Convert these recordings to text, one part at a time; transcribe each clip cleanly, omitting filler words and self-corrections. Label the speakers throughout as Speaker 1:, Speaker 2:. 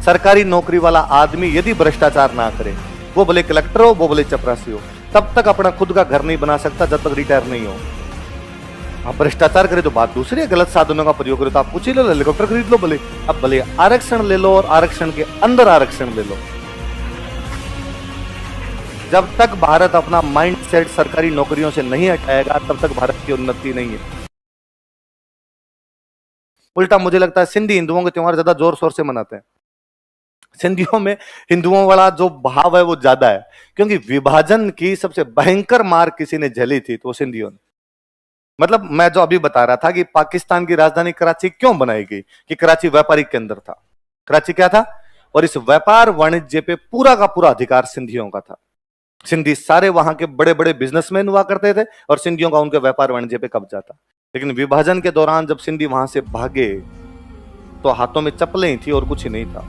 Speaker 1: सरकारी नौकरी वाला आदमी यदि भ्रष्टाचार ना करे, वो भले कलेक्टर हो, वो भले चपरासी हो, तब तक अपना खुद का घर नहीं बना सकता जब तक रिटायर नहीं हो। आप भ्रष्टाचार करे तो बात दूसरी है, गलत साधनों का प्रयोग करे तो आप कुछ ही लो, हेलीकॉप्टर खरीद लो भले, अब भले आरक्षण ले लो और आरक्षण के अंदर आरक्षण ले लो। जब तक भारत अपना माइंडसेट सरकारी नौकरियों से नहीं हटाएगा तब तक भारत की उन्नति नहीं है। उल्टा मुझे लगता है सिंधी हिंदुओं के त्योहार ज्यादा जोर शोर से मनाते हैं। सिंधियों में हिंदुओं वाला जो भाव है वो ज्यादा है, क्योंकि विभाजन की सबसे भयंकर मार किसी ने झेली थी तो वो सिंधियों ने। मतलब मैं जो अभी बता रहा था कि पाकिस्तान की राजधानी कराची क्यों बनाई गई, कि कराची व्यापारिक केंद्र था। कराची क्या था, और इस व्यापार वाणिज्य पे पूरा का पूरा अधिकार सिंधियों का था। सिंधी सारे वहां के बड़े बड़े बिजनेसमैन हुआ करते थे और सिंधियों का उनके व्यापार वाणिज्य पे कब्जा था। लेकिन विभाजन के दौरान जब सिंधी वहां से भागे तो हाथों में चप्पलें ही थी और कुछ ही नहीं था।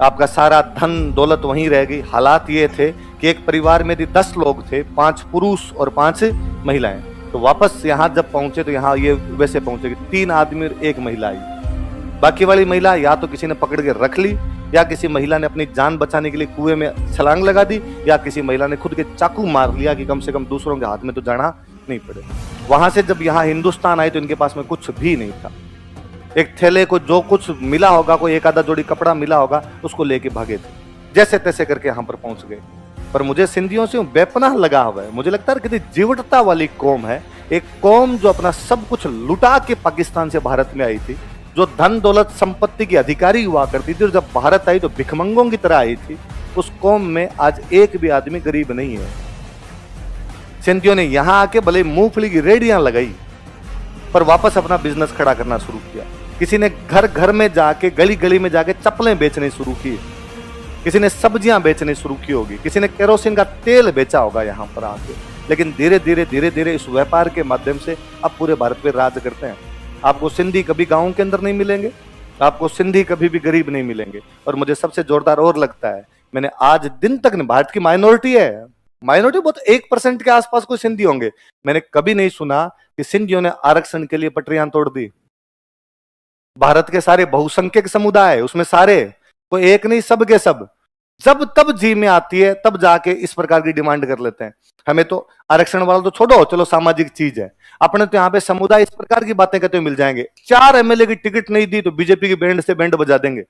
Speaker 1: आपका सारा धन दौलत वहीं रह गई। हालात ये थे कि एक परिवार में यदि 10 लोग थे, 5 पुरुष और 5 महिलाएं, तो वापस यहां जब पहुंचे तो यहां ये वैसे पहुंचे कि 3 आदमी और 1 महिला आई। बाकी वाली महिला या तो किसी ने पकड़ के रख ली, या किसी महिला ने अपनी जान बचाने के लिए कुएं में छलांग लगा दी, या किसी महिला ने खुद के चाकू मार लिया कि कम से कम दूसरों के हाथ में तो जाना नहीं पड़े। वहां से जब यहाँ हिंदुस्तान आए तो इनके पास में कुछ भी नहीं था। एक थैले को जो कुछ मिला होगा, कोई एक आधा जोड़ी कपड़ा मिला होगा, उसको लेके भागे थे। जैसे तैसे करके यहाँ पर पहुंच गए। पर मुझे सिंधियों से बेपनाह लगा हुआ है। मुझे लगता है कितनी जीवटता वाली कौम है, एक कौम जो अपना सब कुछ लुटा के पाकिस्तान से भारत में आई थी, जो धन दौलत संपत्ति की अधिकारी हुआ करती थी, और जब भारत आई तो भिखमंगों की तरह आई थी। उस कौम में आज एक भी आदमी गरीब नहीं है। सिंधियों ने यहां आके भले मूंगफली की रेडियां लगाई, पर वापस अपना बिजनेस खड़ा करना शुरू किया। किसी ने घर घर में जाके, गली गली में जाके चप्पलें बेचने शुरू की, किसी ने सब्जियां बेचने शुरू की होगी, किसी ने केरोसिन का तेल बेचा होगा यहां पर आके। लेकिन धीरे धीरे इस व्यापार के माध्यम से अब पूरे भारत पे राज करते हैं। आपको सिंधी कभी गांव के अंदर नहीं मिलेंगे, आपको सिंधी कभी भी गरीब नहीं मिलेंगे। और मुझे सबसे जोरदार और लगता है, मैंने आज दिन तक, भारत की माइनॉरिटी है, माइनॉरिटी बहुत 1% के आसपास कोई सिंधी होंगे, मैंने कभी नहीं सुना कि सिंधियों ने आरक्षण के लिए पटरियां तोड़ दी। भारत के सारे बहुसंख्यक समुदाय, उसमें सारे, कोई एक नहीं, सब के सब, जब तब जी में आती है तब जाके इस प्रकार की डिमांड कर लेते हैं। हमें तो आरक्षण वाला तो छोड़ो, चलो सामाजिक चीज है, अपने तो यहाँ पे समुदाय इस प्रकार की बातें कहते हुए मिल जाएंगे। 4 एमएलए की टिकट नहीं दी तो बीजेपी की बैंड से बैंड बजा देंगे।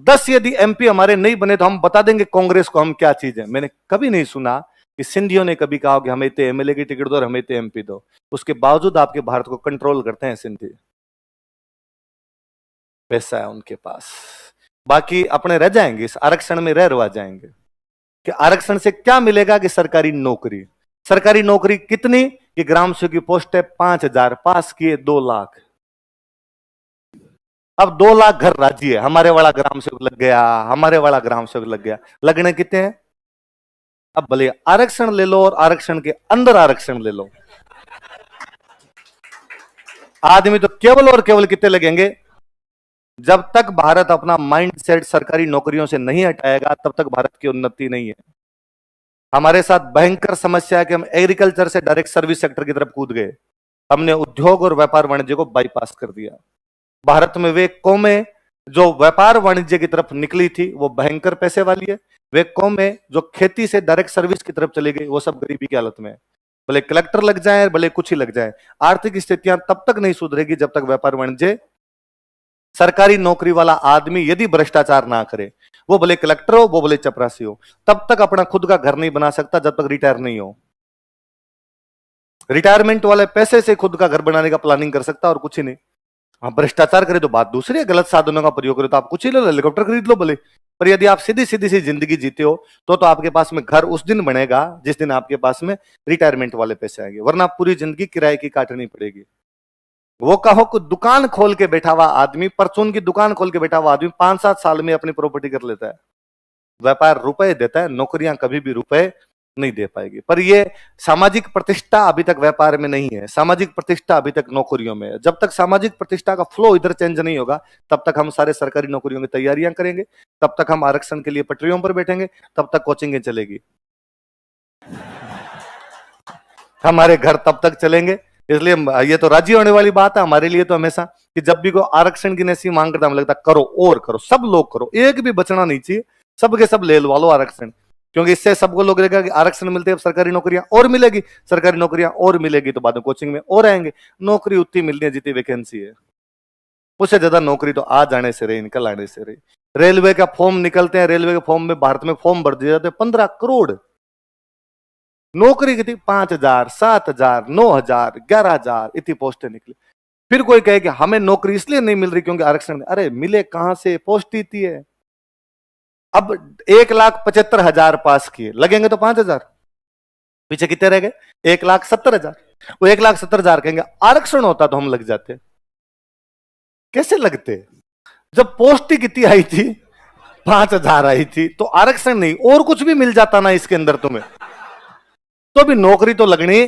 Speaker 1: 10 यदि एमपी हमारे नहीं बने तो हम बता देंगे कांग्रेस को हम क्या चीज है। मैंने कभी नहीं सुना कि सिंधियों ने कभी कहा कि हमें तो एमएलए की टिकट दो और हमें तो एमपी दो। उसके बावजूद आपके भारत को कंट्रोल करते हैं सिंधी। पैसा है उनके पास, बाकी अपने रह जाएंगे, इस आरक्षण में रह जाएंगे। कि आरक्षण से क्या मिलेगा, कि सरकारी नौकरी। सरकारी नौकरी कितनी, कि ग्राम सेवक की पोस्ट है 5000, पास किए 2 लाख। अब 2 लाख घर राजी है, हमारे वाला ग्राम सेवक लग गया, हमारे वाला ग्राम सेवक लग गया। लगने कितने हैं, अब भले आरक्षण ले लो और आरक्षण के अंदर आरक्षण ले लो। आदमी तो केवल और केवल कितने लगेंगे, जब तक भारत अपना माइंडसेट सरकारी नौकरियों से नहीं हटाएगा तब तक भारत की उन्नति नहीं है। हमारे साथ भयंकर समस्या है कि हम एग्रीकल्चर से डायरेक्ट सर्विस सेक्टर की तरफ कूद गए। हमने उद्योग और व्यापार वाणिज्य को बाईपास कर दिया। भारत में वे कौमें जो व्यापार वाणिज्य की तरफ निकली थी वो भयंकर पैसे वाली है। वे कौमें जो खेती से डायरेक्ट सर्विस की तरफ चली गई वो सब गरीबी की हालत में है। भले कलेक्टर लग जाए, भले कुछ ही लग जाए, आर्थिक स्थितियां तब तक नहीं सुधरेगी जब तक व्यापार वाणिज्य, सरकारी नौकरी वाला आदमी यदि भ्रष्टाचार ना करे, वो भले कलेक्टर हो, वो भले चपरासी हो, तब तक अपना खुद का घर नहीं बना सकता जब तक रिटायर नहीं हो। रिटायरमेंट वाले पैसे से खुद का घर बनाने का प्लानिंग कर सकता और कुछ ही नहीं। हाँ, भ्रष्टाचार करे तो बात दूसरी है, गलत साधनों का प्रयोग करे तो आप कुछ ही लो, हेलीकॉप्टर खरीद लो भले। पर यदि आप सीधी सीधी सी जिंदगी जीते हो तो आपके पास में घर उस दिन बनेगा जिस दिन आपके पास में रिटायरमेंट वाले पैसे आएंगे, वरना पूरी जिंदगी किराए की काटनी पड़ेगी। वो कहो कि दुकान खोल के बैठा हुआ आदमी, परचून की दुकान खोल के बैठा हुआ आदमी 5-7 साल में अपनी प्रॉपर्टी कर लेता है। व्यापार रुपए देता है, नौकरियां कभी भी रुपए नहीं दे पाएगी। पर ये सामाजिक प्रतिष्ठा अभी तक व्यापार में नहीं है, सामाजिक प्रतिष्ठा अभी तक नौकरियों में है। जब तक सामाजिक प्रतिष्ठा का फ्लो इधर चेंज नहीं होगा तब तक हम सारे सरकारी नौकरियों की तैयारियां करेंगे, तब तक हम आरक्षण के लिए पटरियों पर बैठेंगे, तब तक कोचिंगें चलेगी, हमारे घर तब तक चलेंगे इसलिए ये तो राजी होने वाली बात है हमारे लिए तो हमेशा, कि जब भी कोई आरक्षण की नैसी मांग करता हमें लगता करो और करो, सब लोग करो, एक भी बचना नहीं चाहिए, सबके सब ले लो आरक्षण, क्योंकि इससे सबको लोग लगेगा कि आरक्षण मिलते हैं, सरकारी नौकरियां और मिलेगी, सरकारी नौकरियां और मिलेगी तो बाद में कोचिंग में और आएंगे, नौकरी उतनी मिलनी है जितनी वैकेंसी है, उससे ज्यादा नौकरी तो आ जाने से रही, निकल आने से रही। रेलवे का फॉर्म निकलते हैं, रेलवे के फॉर्म में भारत में फॉर्म भर दिए जाते हैं 15 करोड़, नौकरी कितनी 5,000, 7,000, 9,000, 11,000 इतनी पोस्टें निकली। फिर कोई कहे कि हमें नौकरी इसलिए नहीं मिल रही क्योंकि आरक्षण, अरे मिले कहां से, पोस्ट इतनी है। अब 1,75,000 पास किए, लगेंगे तो 5,000, पीछे कितने रह गए 1,70,000, वो 1,70,000 कहेंगे आरक्षण होता तो हम लग जाते, कैसे लगते, जब पोस्ट ही कितनी आई थी 5,000 आई थी, तो आरक्षण नहीं और कुछ भी मिल जाता ना इसके अंदर तुम्हें, तो भी नौकरी तो लगनी।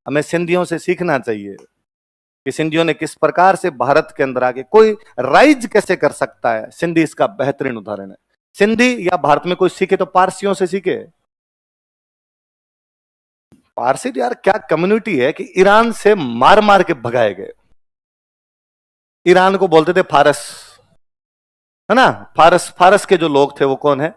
Speaker 1: हमें सिंधियों से सीखना चाहिए कि सिंधियों ने किस प्रकार से भारत के अंदर आके कोई राइज कैसे कर सकता है, सिंधी इसका बेहतरीन उदाहरण है। सिंधी या भारत में कोई सीखे तो पारसियों से सीखे। पारसी तो यार क्या कम्युनिटी है कि ईरान से मार मार के भगाए गए, ईरान को बोलते थे फारस, है ना, फारस, फारस के जो लोग थे वो कौन है,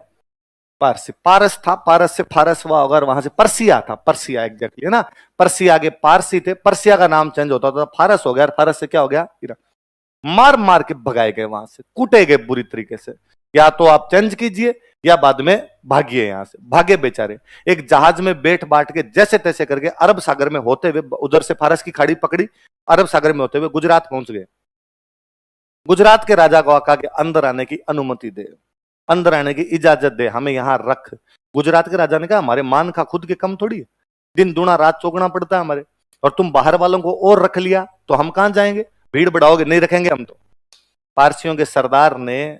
Speaker 1: पारसी, पारस था, पारस से फारस हुआ, अगर वहां से पर्सिया था, पर्सिया एग्जैक्टली, है ना, पर्सिया के पारसी थे, पर्सिया का नाम चेंज होता था, फारस हो गया, फारस से क्या हो गया ईरान। मार मार के भगाए गए वहां से, कूटे गए बुरी तरीके से, या तो आप चेंज कीजिए या बाद में भागिए यहां से, भागे बेचारे, एक जहाज में बैठ बाट के जैसे तैसे करके अरब सागर में होते हुए, उधर से फारस की खाड़ी पकड़ी, अरब सागर में होते हुए गुजरात पहुंच गए। गुजरात के राजा को कहा कि अंदर आने की अनुमति दे, अंदर आने की इजाजत दे, हमें यहां रख। गुजरात के राजा ने कहा हमारे मान का खुद के कम थोड़ी है, दिन दूना रात चौगुना पड़ता है हमारे, और तुम बाहर वालों को और रख लिया तो हम कहां जाएंगे, भीड़ बढ़ाओगे, नहीं रखेंगे हम तो। पारसियों के सरदार ने,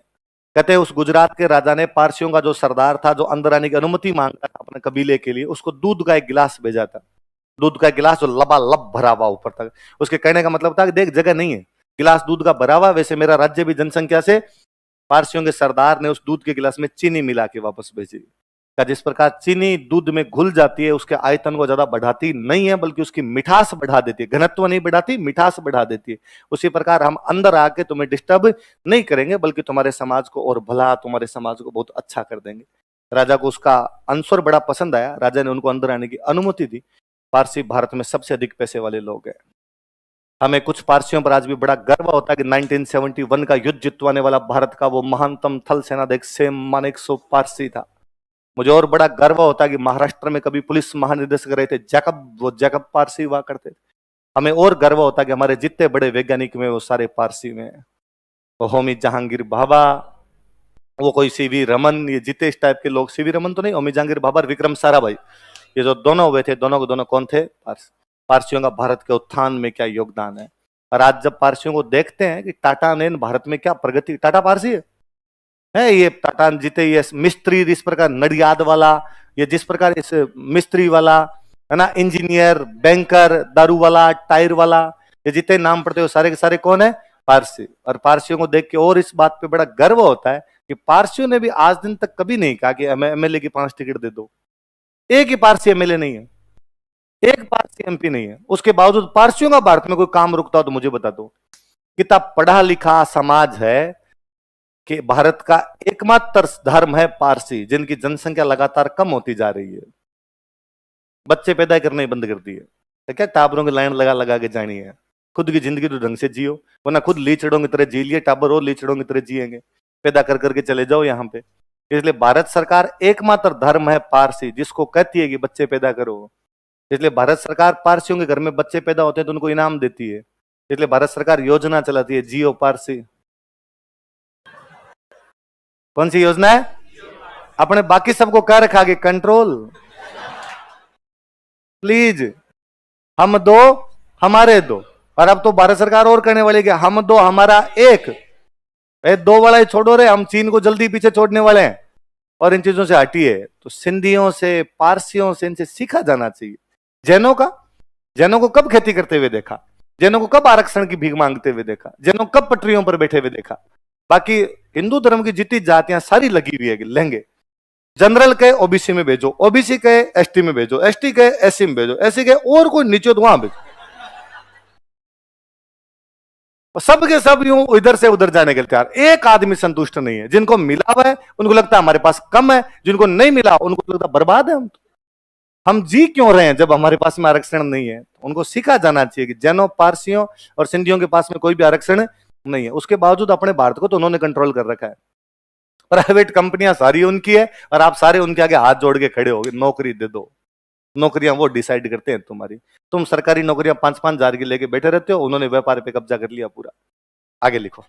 Speaker 1: कहते उस गुजरात के राजा ने पारसियों का जो सरदार था, जो अंदर आने की अनुमति मांगता था अपने कबीले के लिए, उसको दूध का एक गिलास भेजा था, दूध का गिलास जो लबालब भरा हुआ ऊपर तक। उसके कहने का मतलब था कि देख जगह नहीं है, गिलास दूध का भरा हुआ, वैसे मेरा राज्य भी जनसंख्या से, पारसियों के सरदार ने उस दूध के गिलास में चीनी मिला के वापस भेजी, का जिस प्रकार चीनी दूध में घुल जाती है, उसके आयतन को ज्यादा बढ़ाती नहीं है, बल्कि उसकी मिठास बढ़ा देती है, घनत्व नहीं बढ़ाती, मिठास बढ़ा देती है। उसी प्रकार हम अंदर आके तुम्हें डिस्टर्ब नहीं करेंगे, बल्कि तुम्हारे समाज को और भला, तुम्हारे समाज को बहुत अच्छा कर देंगे। राजा को उसका आंसर बड़ा पसंद आया, राजा ने उनको अंदर आने की अनुमति दी। पारसी भारत में सबसे अधिक पैसे वाले लोग हैं। हमें कुछ पारसियों पर आज भी बड़ा गर्व होता है कि 1971 का युद्ध जितवाने वाला भारत का वो महानतम थल सेनाध्यक्ष सेम मानेकशॉ पारसी था। मुझे और बड़ा गर्व होता है कि महाराष्ट्र में कभी पुलिस महानिदेशक रहे थे जैकब, वो जैकब पारसी हुआ करते थे। हमें और गर्व होता है कि हमारे जितने बड़े वैज्ञानिक में वो सारे पारसी में, वो होमी जहांगीर भाभा, वो कोई सीवी रमन, ये जितने इस टाइप के लोग, सीवी रमन तो नहीं, होमी जहांगीर भाभा, विक्रम साराभाई, ये जो दोनों हुए थे, दोनों को दोनों कौन थे, पारसियों का भारत के उत्थान में क्या योगदान है। और आज जब पारसियों को देखते हैं कि टाटा ने भारत में क्या प्रगति, टाटा पारसी है ये टाटा जीते, ये मिस्त्री जिस प्रकार नडियाद वाला, ये जिस प्रकार इस मिस्त्री वाला, है ना, इंजीनियर, बैंकर, दारू वाला, टायर वाला, ये जितने नाम पड़ते हो सारे के सारे कौन है, पारसी। और पारसियों को देख के और इस बात पे बड़ा गर्व होता है कि पारसियों ने भी आज दिन तक कभी नहीं कहा कि हमें एमएलए की 5 टिकट दे दो। एक ही पारसी एमएलए नहीं है, एक पारसी एमपी नहीं है, उसके बावजूद पारसियों का भारत में कोई काम रुकता हो तो मुझे बता दो। कितना पढ़ा लिखा समाज है कि भारत का एकमात्र धर्म है पारसी, जिनकी जनसंख्या लगातार कम होती जा रही है, बच्चे पैदा करने बंद कर दिए, तो क्या टाबरों की लाइन लगा लगा के जानी है। खुद की जिंदगी तो ढंग से जियो, वरना खुद लीचड़ों की तरह जी लिए, टाबर और लीचड़ों की तरह जिएंगे, पैदा कर करके चले जाओ यहाँ पे। इसलिए भारत सरकार एकमात्र धर्म है पारसी, जिसको कहती है कि बच्चे पैदा करो। इसलिए भारत सरकार पारसियों के घर में बच्चे पैदा होते हैं तो उनको इनाम देती है। इसलिए भारत सरकार योजना चलाती है, जियो पारसी। कौन सी योजना है, अपने बाकी सबको कर रखा के कंट्रोल, प्लीज हम दो हमारे दो। और अब तो भारत सरकार और करने वाली है, हम दो हमारा एक, दो वाला ही छोड़ो रे, हम चीन को जल्दी पीछे छोड़ने वाले हैं और इन चीजों से हटिए। तो सिंधियों से, पारसियों से, इनसे सीखा जाना चाहिए। जैनों का, जैनों को कब खेती करते हुए देखा, जैनों को कब आरक्षण की भीख मांगते हुए देखा, जैनों कब पटरियों पर बैठे हुए देखा। बाकी हिंदू धर्म की जितनी जातियां सारी लगी हुई है, लेंगे जनरल के ओबीसी में भेजो, ओबीसी के एसटी में भेजो, एसटी के एससी में भेजो, एससी के और कोई नीचे तो वहां भेजो, और सब के सब यूं इधर से उधर जाने के लिए तैयार। एक आदमी संतुष्ट नहीं है। जिनको मिला हुआ है उनको लगता है हमारे पास कम है, जिनको नहीं मिला उनको लगता है बर्बाद है। हम जी क्यों रहे हैं जब हमारे पास में आरक्षण नहीं है? उनको सीखा जाना चाहिए कि जैनों, पारसियों और सिंधियों के पास में कोई भी आरक्षण नहीं है। उसके बावजूद अपने भारत को तो उन्होंने कंट्रोल कर रखा है। प्राइवेट कंपनियां सारी उनकी है और आप सारे उनके आगे हाथ जोड़ के खड़े हो गए, नौकरी दे दो। नौकरियां वो डिसाइड करते हैं तुम्हारी। तुम सरकारी नौकरियां 5-5 हजार की लेके बैठे रहते हो, उन्होंने व्यापार पे कब्जा कर लिया पूरा। आगे लिखो।